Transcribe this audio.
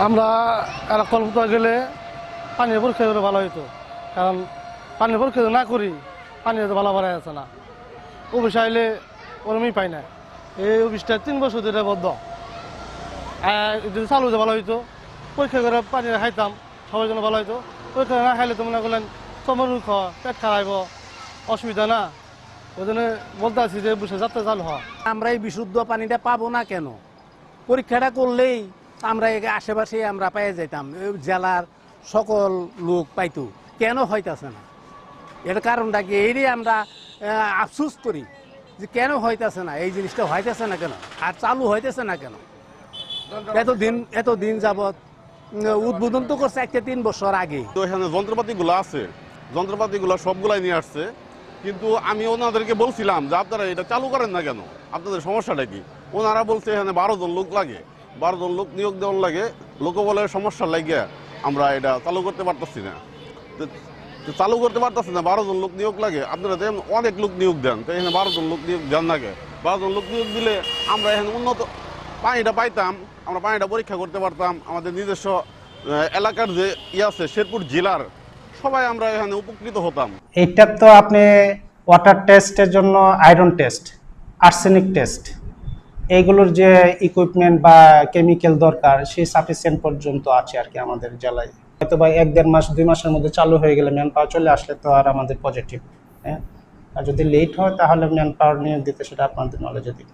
আমরা কলকাতা গেলে পানির পরীক্ষা করে ভালো হইতো, কারণ পানির পরীক্ষা না করি পানি হয়তো ভালো বাড়াই আছে না। অফিস আইলে ওরমই পাই না। এই অফিসটা 3 বছর ধরে বদ্ধ। যদি চালু হতে ভালো হইতো, পরীক্ষা করে পানি খাইতাম, সবার জন্য ভালো হইতো। পরীক্ষা না খাইলে তো মনে করলেন চমরুখ পেট খারাইব, অসুবিধা না। ওই জন্য বলতে আছি যে অফিসে যাত্রা চালু হয়। আমরা এই বিশুদ্ধ পানিটা পাবো না কেন? পরীক্ষাটা করলেই আমরা আশেপাশে আমরা পেয়ে যেতাম, জেলার সকল লোক পাইতো। কেন হইতাছে না? এর কারণটা কি? এই আমরা আফসোস করি যে কেন হইতাছে না, এই জিনিসটা হইতেছে না কেন, আর চালু হইতেছে না কেন? এতদিন যাবৎ উদ্বোধন তো করছে 1-3 বছর আগে। তো এখানে যন্ত্রপাতিগুলো আছে, যন্ত্রপাতিগুলো সবগুলাই নিয়ে আসছে, কিন্তু আমি ওনাদেরকে বলছিলাম যে আপনারা এটা চালু করেন না কেন, আপনাদের সমস্যাটা কি? ওনারা বলছে এখানে 12 জন লোক লাগে, 12 জন লোক নিয়োগ দেওয়ার লাগে, লোকবলের সমস্যা লাগে আমরা এটা চালু করতে পারতেছি না। তো চালু করতে পারতেছি না, 12 জন লোক নিয়োগ লাগে। আপনারা দেন অনেক লোক নিয়োগ দেন, তো এখানে 12 জন লোক নিয়োগ দেন লাগে। 12 জন লোক নিয়োগ দিলে আমরা এখানে উন্নত পানিটা পাইতাম, আমরা পানিটা পরীক্ষা করতে পারতাম। আমাদের নিজস্ব এলাকার যে আছে শেরপুর জেলার সবাই আমরা এখানে উপকৃত হতাম। এইটা তো আপনি ওয়াটার টেস্টের জন্য আয়রন টেস্ট, আর্সেনিক টেস্ট, এইগুলোর যে ইকুইপমেন্ট বা কেমিক্যাল দরকার সেই সাফিসিয়েন্ট পর্যন্ত আছে আর কি আমাদের জেলায়। হয়তো বা 1-1.5 মাস 2 মাসের মধ্যে চালু হয়ে গেলে, ম্যান পাওয়ার চলে আসলে তো আর আমাদের পজিটিভ। হ্যাঁ, আর যদি লেট হয় তাহলে ম্যান পাওয়ার নিয়োগ দিতে সেটা আপনাদের নলেজে দিই।